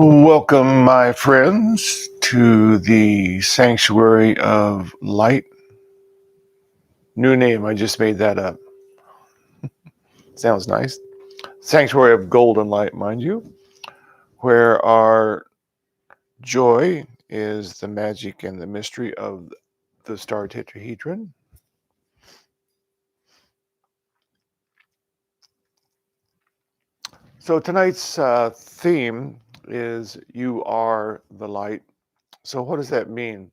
Welcome, my friends, to the Sanctuary of Light. New name, I just made that up. Sounds nice. Sanctuary of Golden Light, mind you, where our joy is the magic and the mystery of the star tetrahedron. So tonight's theme is You Are the Light. So what does that mean?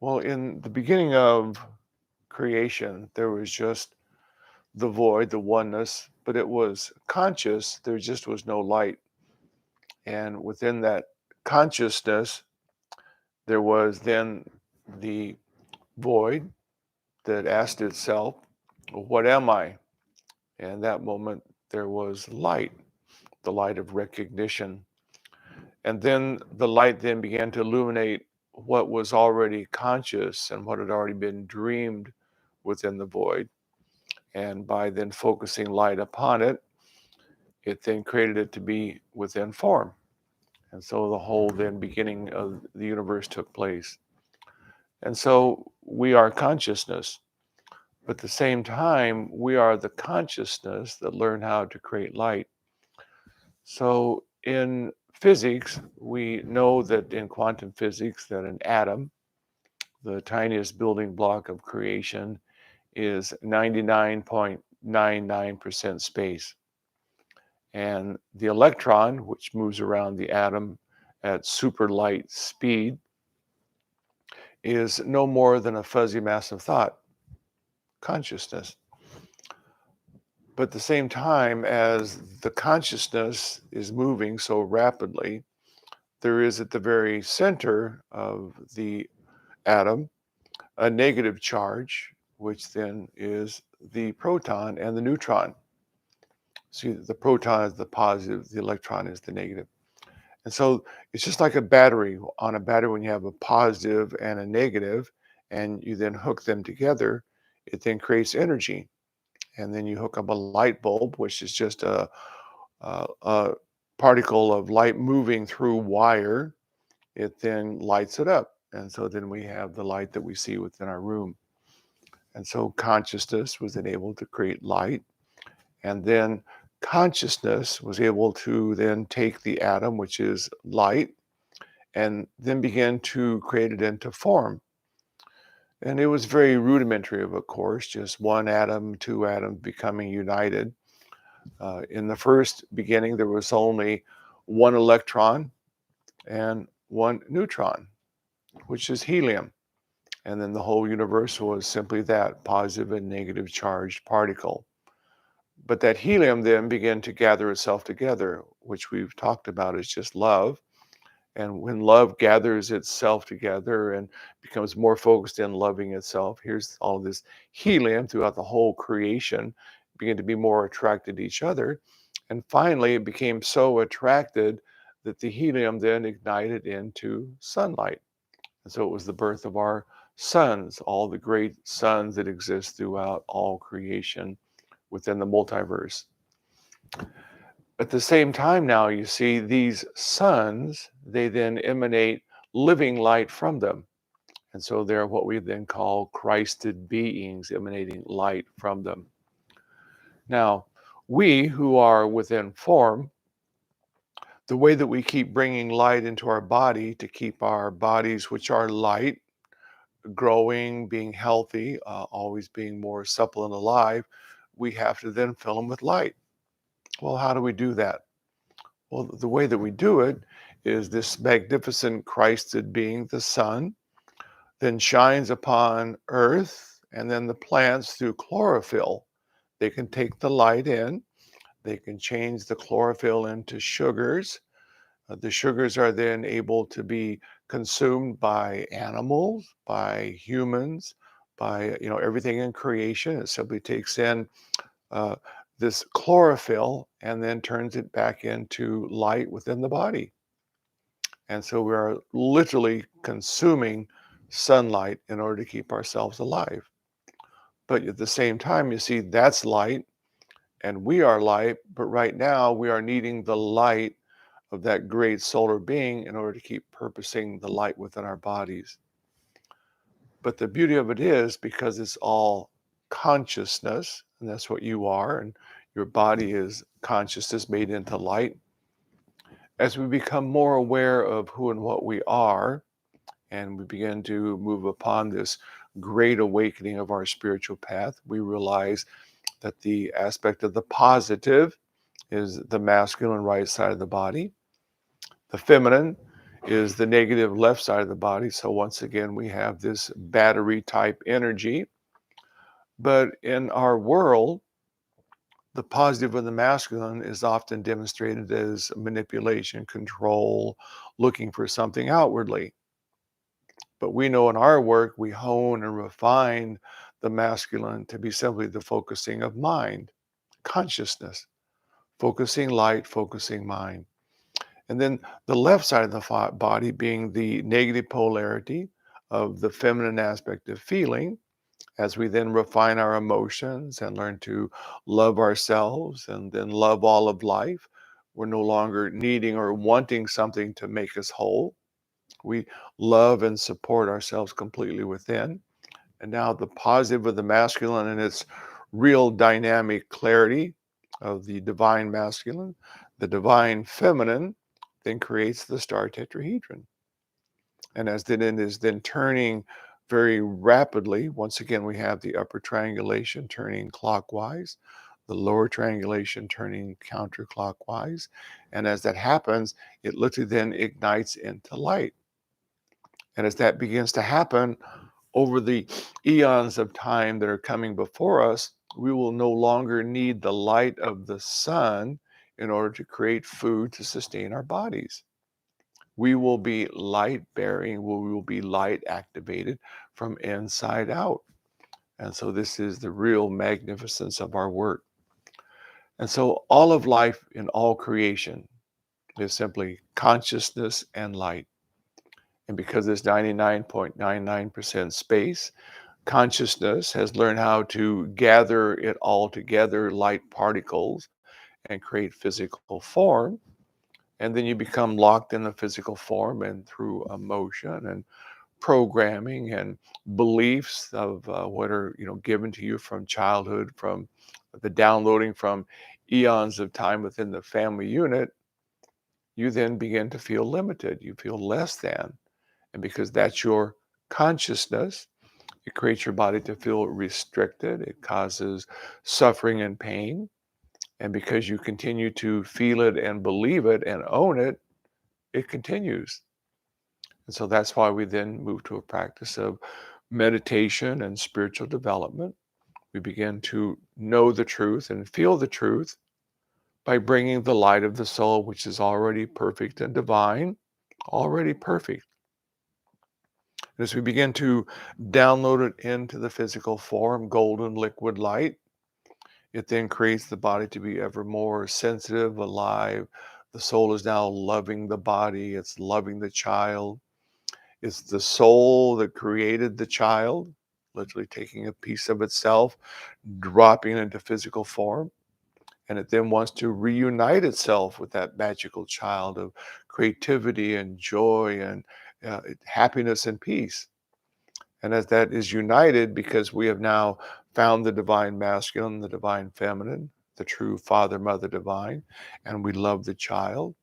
Well, in the beginning of creation, there was just the void, the oneness, but it was conscious. There just was no light. And within that consciousness, there was then the void that asked itself, what am I? And that moment, there was light, the light of recognition. And then the light then began to illuminate what was already conscious and what had already been dreamed within the void. And by then focusing light upon it, it then created it to be within form. And so the whole then beginning of the universe took place. And so we are consciousness, but at the same time, we are the consciousness that learn how to create light. So in physics, we know that in quantum physics that an atom, the tiniest building block of creation, is 99.99% space. And the electron, which moves around the atom at super light speed, is no more than a fuzzy mass of thought, consciousness. But at the same time, as the consciousness is moving so rapidly, there is at the very center of the atom a negative charge, which then is the proton and the neutron. See, the proton is the positive, the electron is the negative. And so it's just like a battery. On a battery, when you have a positive and a negative, and you then hook them together, it then creates energy. And then you hook up a light bulb, which is just a particle of light moving through wire. It then lights it up. And so then we have the light that we see within our room. And so consciousness was then able to create light. And then consciousness was able to then take the atom, which is light, and then begin to create it into form. And it was very rudimentary, of course, just one atom, two atoms becoming united. In the first beginning, there was only one electron and one neutron, which is helium. And then the whole universe was simply that, positive and negative charged particle. But that helium then began to gather itself together, which we've talked about as just love. And when love gathers itself together and becomes more focused in loving itself, here's all this helium throughout the whole creation begin to be more attracted to each other. And finally, it became so attracted that the helium then ignited into sunlight. And so it was the birth of our suns, all the great suns that exist throughout all creation within the multiverse. At the same time now, you see, these suns, they then emanate living light from them. And so they're what we then call Christed beings, emanating light from them. Now, we who are within form, the way that we keep bringing light into our body to keep our bodies, which are light, growing, being healthy, always being more supple and alive, we have to then fill them with light. Well, how do we do that? Well, the way that we do it is this magnificent Christed being, the sun, then shines upon earth, and then the plants through chlorophyll. They can take the light in, they can change the chlorophyll into sugars. The sugars are then able to be consumed by animals, by humans, by everything in creation. It simply takes in uh, this chlorophyll and then turns it back into light within the body. And so we are literally consuming sunlight in order to keep ourselves alive. But at the same time, you see, that's light and we are light. But right now, we are needing the light of that great solar being in order to keep purposing the light within our bodies. But the beauty of it is because it's all consciousness, and that's what you are, and your body is consciousness made into light. As we become more aware of who and what we are, and we begin to move upon this great awakening of our spiritual path, we realize that the aspect of the positive is the masculine right side of the body. The feminine is the negative left side of the body. So once again, we have this battery type energy. But in our world, the positive of the masculine is often demonstrated as manipulation, control, looking for something outwardly. But we know in our work, we hone and refine the masculine to be simply the focusing of mind, consciousness, focusing light, focusing mind. And then the left side of the body being the negative polarity of the feminine aspect of feeling, as we then refine our emotions and learn to love ourselves and then love all of life. We're no longer needing or wanting something to make us whole. We love and support ourselves completely within. And now the positive of the masculine and its real dynamic clarity of the divine masculine, the divine feminine, then creates the star tetrahedron. And as then it is then turning very rapidly, once again, we have the upper triangulation turning clockwise, the lower triangulation turning counterclockwise. And as that happens, it literally then ignites into light. And as that begins to happen over the eons of time that are coming before us, we will no longer need the light of the sun in order to create food to sustain our bodies. We will be light bearing, we will be light activated from inside out. And so this is the real magnificence of our work. And so all of life in all creation is simply consciousness and light. And because it's 99.99% space, consciousness has learned how to gather it all together, light particles, and create physical form. And then you become locked in the physical form, and through emotion and programming and beliefs of what are given to you from childhood, from the downloading from eons of time within the family unit, you then begin to feel limited. You feel less than. And because that's your consciousness, it creates your body to feel restricted. It causes suffering and pain. And because you continue to feel it and believe it and own it, it continues. And so that's why we then move to a practice of meditation and spiritual development. We begin to know the truth and feel the truth by bringing the light of the soul, which is already perfect and divine, already perfect. And as we begin to download it into the physical form, golden liquid light, it then creates the body to be ever more sensitive, alive. The soul is now loving the body, it's loving the child. It's the soul that created the child, literally taking a piece of itself, dropping it into physical form. And it then wants to reunite itself with that magical child of creativity and joy and happiness and peace. And as that is united, because we have now found the divine masculine, the divine feminine, the true father, mother divine, and we love the child,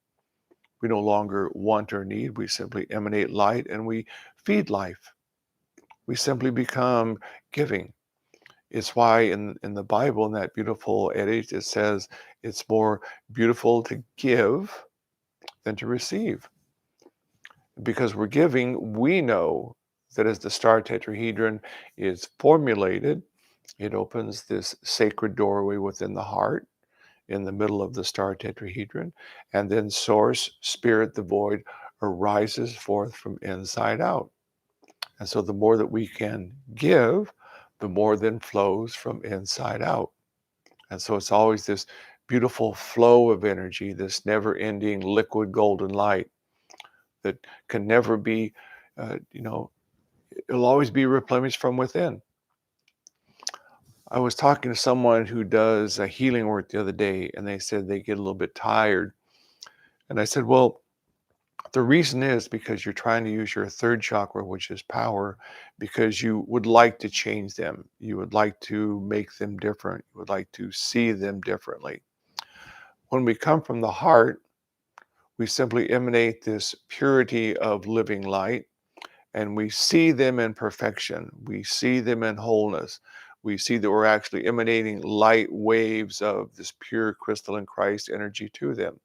we no longer want or need. We simply emanate light and we feed life. We simply become giving. It's why in the Bible, in that beautiful adage, it says it's more beautiful to give than to receive. Because we're giving, we know that as the star tetrahedron is formulated, it opens this sacred doorway within the heart in the middle of the star tetrahedron, and then source, spirit, the void, arises forth from inside out. And so the more that we can give, the more then flows from inside out. And so it's always this beautiful flow of energy, this never ending liquid golden light that can never be, it'll always be replenished from within. I was talking to someone who does a healing work the other day, and they said they get a little bit tired And I said, well, the reason is because you're trying to use your third chakra, which is power, because you would like to change them. You would like to make them different. You would like to see them differently. When we come from the heart, we simply emanate this purity of living light, and we see them in perfection. We see them in wholeness. We see that we're actually emanating light waves of this pure crystalline Christ energy to them.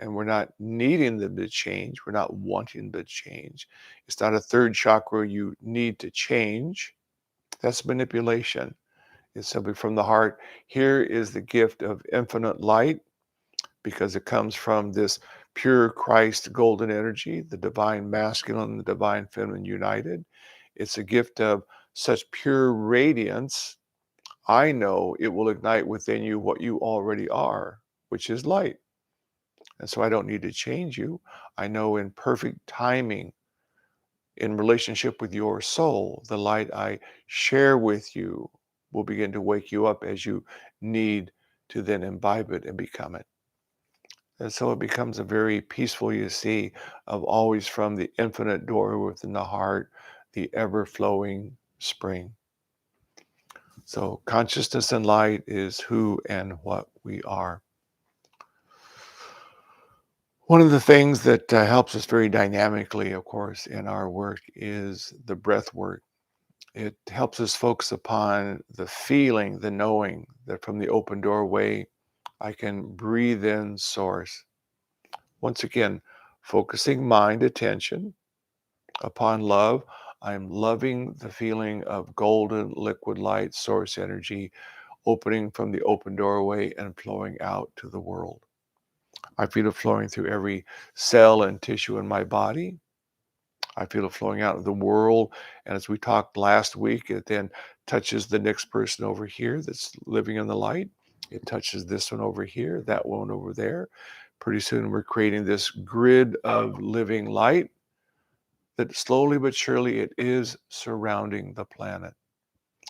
And we're not needing them to change. We're not wanting them to change. It's not a third chakra you need to change. That's manipulation. It's simply from the heart. Here is the gift of infinite light because it comes from this pure Christ golden energy, the divine masculine and the divine feminine united. It's a gift of such pure radiance. I know it will ignite within you what you already are, which is light. And so I don't need to change you. I know in perfect timing, in relationship with your soul, the light I share with you will begin to wake you up as you need to then imbibe it and become it. And so it becomes a very peaceful, you see, of always from the infinite door within the heart, the ever flowing spring. So consciousness and light is who and what we are. One of the things that helps us very dynamically, of course, in our work is the breath work. It helps us focus upon the feeling, the knowing that from the open doorway, I can breathe in source. Once again, focusing mind attention upon love. I'm loving the feeling of golden liquid light source energy opening from the open doorway and flowing out to the world. I feel it flowing through every cell and tissue in my body. I feel it flowing out of the world. And as we talked last week, it then touches the next person over here that's living in the light. It touches this one over here, that one over there. Pretty soon we're creating this grid of living light that slowly but surely it is surrounding the planet.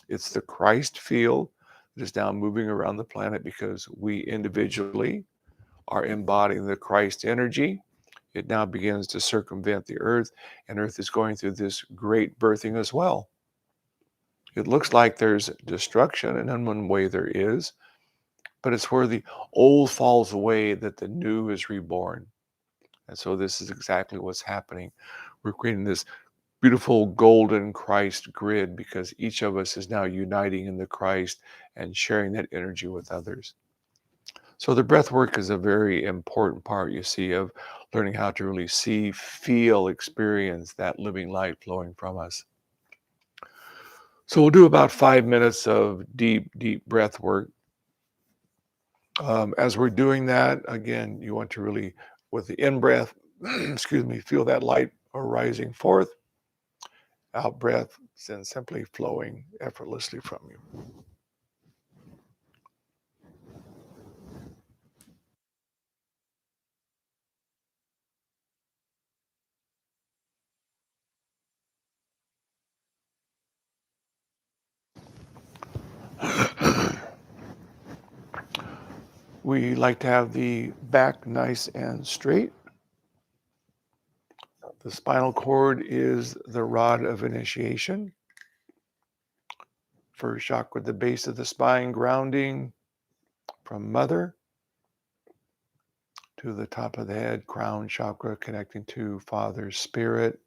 It's the Christ field that is now moving around the planet because we individually are embodying the Christ energy. It now begins to circumvent the earth, and earth is going through this great birthing as well. It looks like there's destruction, and in one way there is, but it's where the old falls away that the new is reborn. And so this is exactly what's happening. We're creating this beautiful golden Christ grid because each of us is now uniting in the Christ and sharing that energy with others. So the breath work is a very important part, you see, of learning how to really see, feel, experience that living light flowing from us. So we'll do about 5 minutes of deep, deep breath work. As we're doing that, again, you want to really, with the in breath, excuse me, feel that light arising forth. Out breath, then simply flowing effortlessly from you. We like to have the back nice and straight. The spinal cord is the rod of initiation. First chakra, the base of the spine, grounding from mother to the top of the head, crown chakra connecting to father's spirit,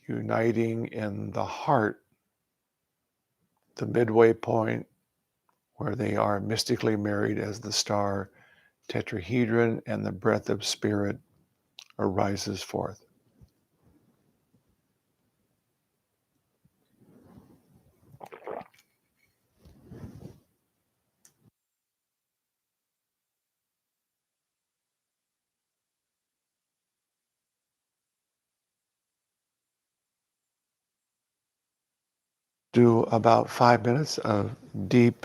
uniting in the heart, the midway point where they are mystically married as the star tetrahedron and the breath of spirit arises forth. Do about 5 minutes of deep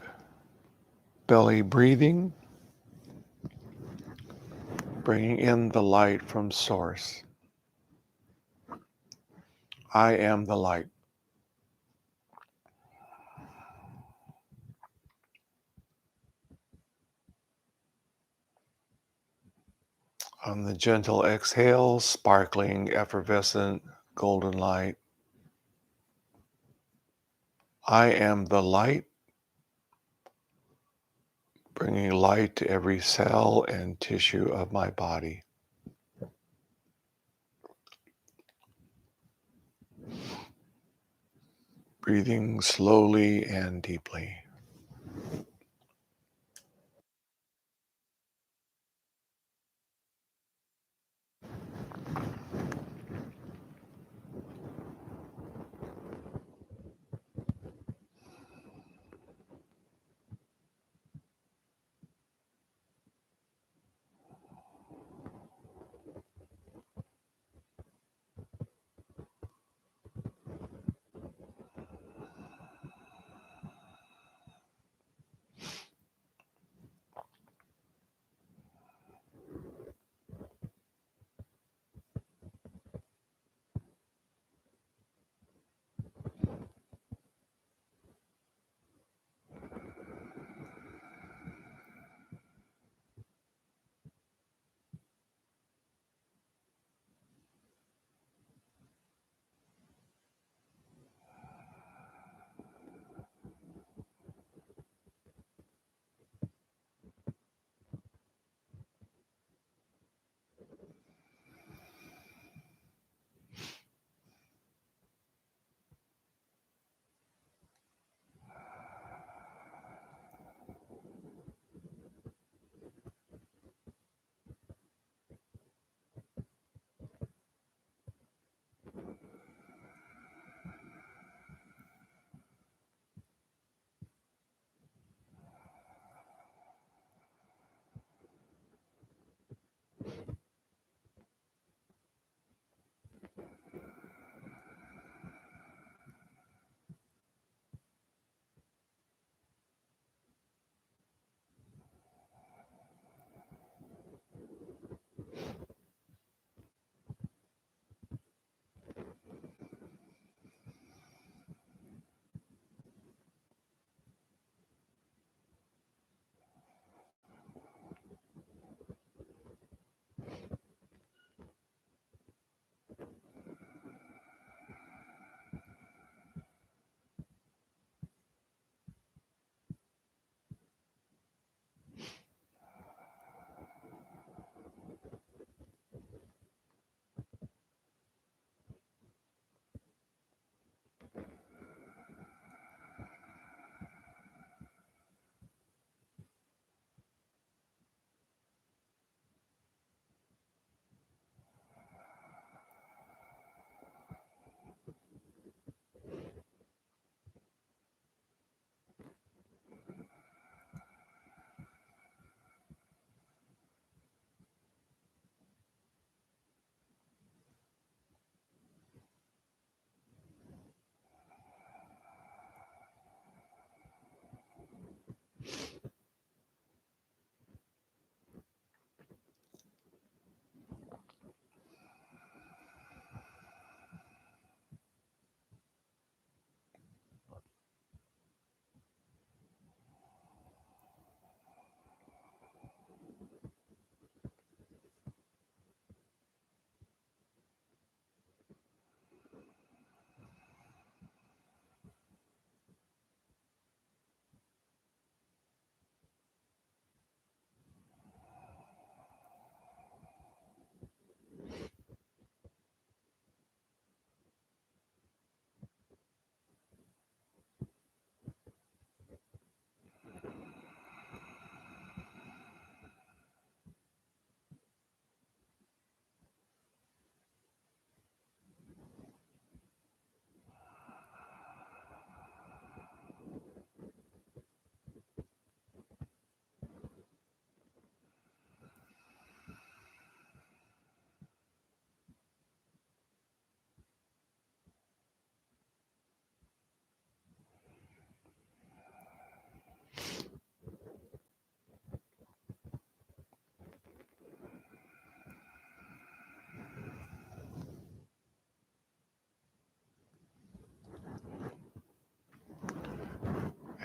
belly breathing, bringing in the light from source. I am the light. On the gentle exhale, sparkling, effervescent, golden light. I am the light, bringing light to every cell and tissue of my body. Breathing slowly and deeply.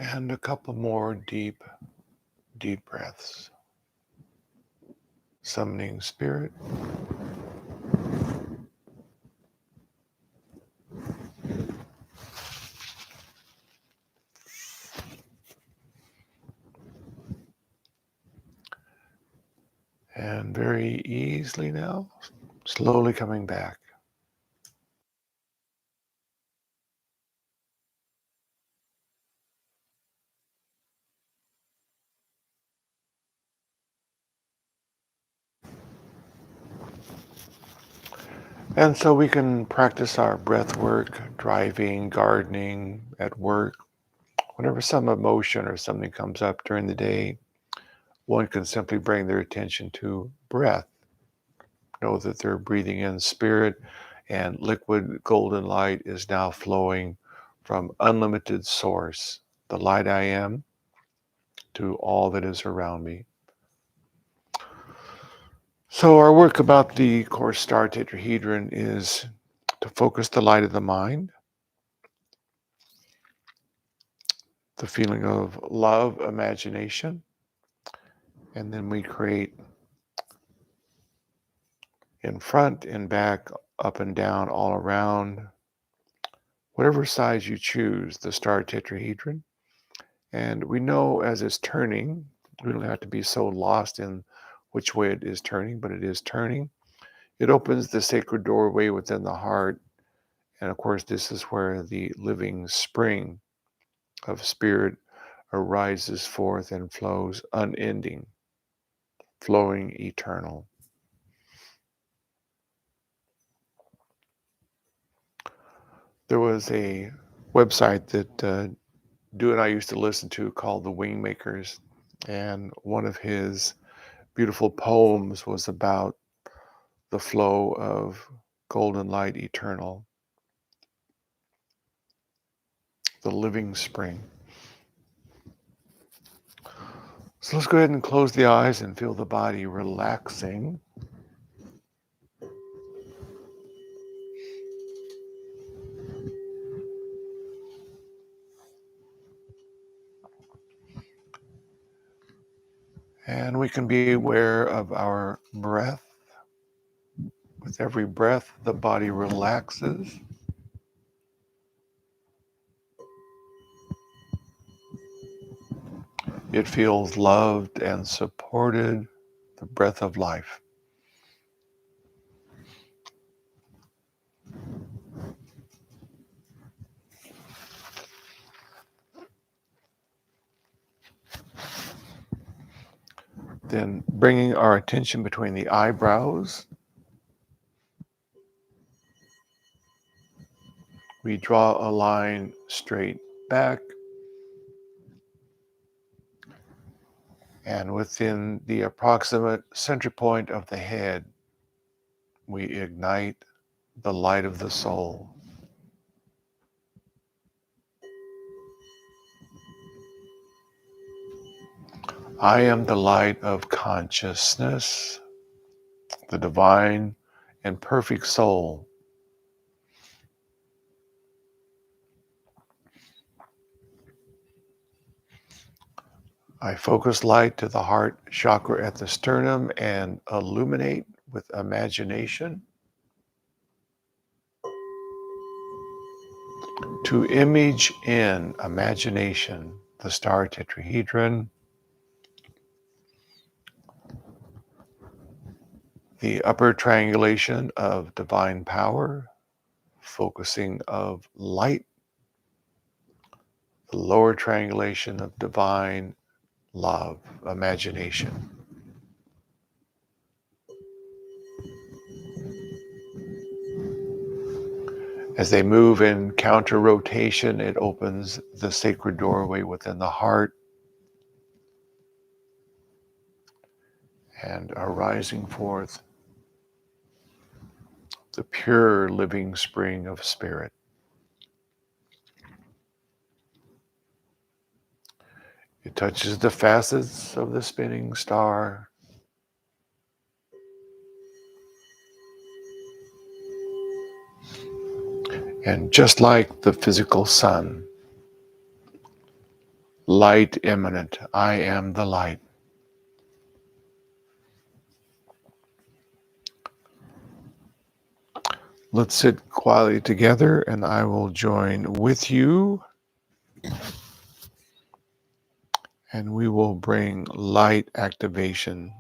And a couple more deep, deep breaths. summoning spirit. And very easily now, slowly coming back. And so we can practice our breath work, driving, gardening, at work. Whenever some emotion or something comes up during the day, one can simply bring their attention to breath. Know that they're breathing in spirit, and liquid golden light is now flowing from unlimited source, the light I am, to all that is around me. So our work about the course star tetrahedron is to focus the light of the mind, the feeling of love, imagination, and then we create in front and back, up and down, all around, whatever size you choose, the star tetrahedron. And we know as it's turning, we don't have to be so lost in which way it is turning, but it is turning. It opens the sacred doorway within the heart. And of course, this is where the living spring of spirit arises forth and flows unending, flowing eternal. There was a website that Du and I used to listen to called The Wingmakers, and one of his beautiful poems was about the flow of golden light eternal, the living spring. So let's go ahead and close the eyes and feel the body relaxing. And we can be aware of our breath. With every breath, the body relaxes. It feels loved and supported, the breath of life. Then bringing our attention between the eyebrows, we draw a line straight back, and within the approximate center point of the head, we ignite the light of the soul. I am the light of consciousness, the divine and perfect soul. I focus light to the heart chakra at the sternum and illuminate with imagination to image in imagination the star tetrahedron, the upper triangulation of divine power, focusing of light, the lower triangulation of divine love, imagination. As they move in counter rotation, it opens the sacred doorway within the heart and arising forth the pure living spring of spirit. It touches the facets of the spinning star, and just like the physical sun, light immanent, I am the light. Let's sit quietly together and I will join with you and we will bring light activation.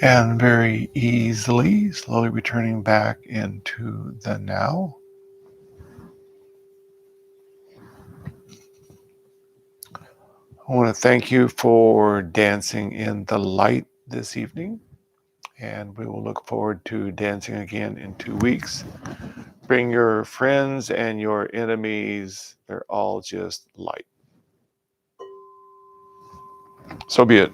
And very easily, slowly returning back into the now. I want to thank you for dancing in the light this evening, and we will look forward to dancing again in 2 weeks. Bring your friends and your enemies, they're all just light. So be it.